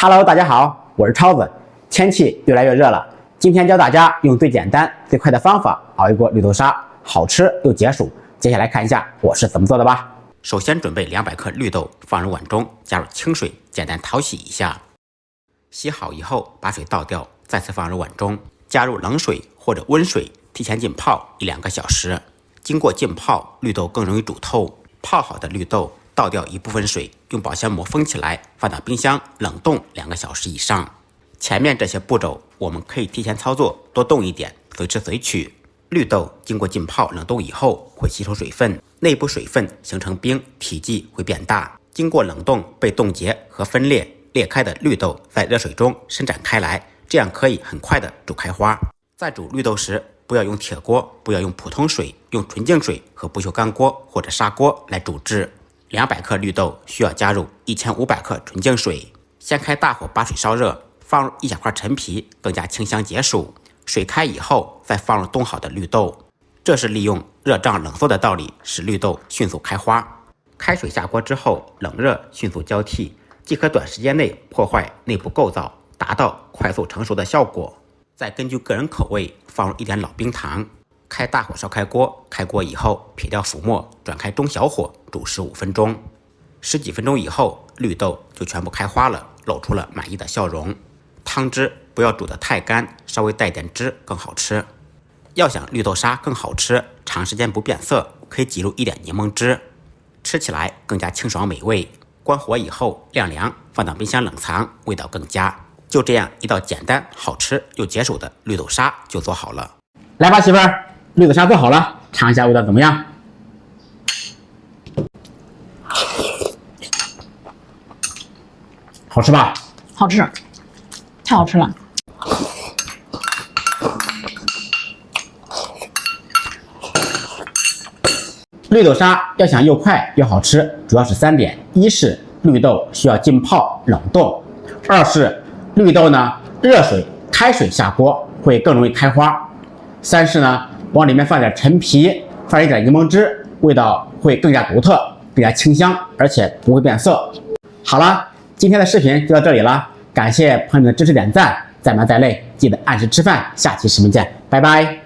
Hello， 大家好，我是超子。天气越来越热了，今天教大家用最简单、最快的方法熬一锅绿豆沙，好吃又解暑。接下来看一下我是怎么做的吧。首先准备200克绿豆，放入碗中，加入清水，简单淘洗一下。洗好以后，把水倒掉，再次放入碗中，加入冷水或者温水，提前浸泡1-2个小时。经过浸泡，绿豆更容易煮透。泡好的绿豆倒掉一部分水，用保鲜膜封起来，放到冰箱冷冻2个小时以上。前面这些步骤我们可以提前操作，多冻一点，随吃随取。绿豆经过浸泡冷冻以后会吸收水分，内部水分形成冰，体积会变大。经过冷冻被冻结和分裂，裂开的绿豆在热水中伸展开来，这样可以很快的煮开花。在煮绿豆时，不要用铁锅，不要用普通水，用纯净水和不锈钢锅或者砂锅来煮制。200克绿豆需要加入1500克纯净水，先开大火把水烧热，放入1小块陈皮，更加清香解暑。水开以后，再放入冻好的绿豆，这是利用热胀冷缩的道理，使绿豆迅速开花。开水下锅之后，冷热迅速交替，即可短时间内破坏内部构造，达到快速成熟的效果。再根据个人口味放入一点老冰糖，开大火烧开锅，开锅以后撇掉浮沫，转开中小火煮15分钟。10几分钟以后，绿豆就全部开花了，露出了满意的笑容。汤汁不要煮得太干，稍微带点汁更好吃。要想绿豆沙更好吃，长时间不变色，可以挤入一点柠檬汁，吃起来更加清爽美味。关火以后晾凉，放到冰箱冷藏，味道更佳。就这样一道简单好吃又解暑的绿豆沙就做好了。来吧媳妇儿，绿豆沙做好了，尝一下味道怎么样？好吃吧？好吃，太好吃了。绿豆沙要想又快又好吃，主要是3点：一是绿豆需要浸泡冷冻；二是绿豆呢，热水开水下锅会更容易开花；三是呢，往里面放点陈皮，放一点柠檬汁，味道会更加独特，更加清香，而且不会变色。好了，今天的视频就到这里了，感谢朋友们的支持点赞，再忙再累记得按时吃饭，下期视频见，拜拜。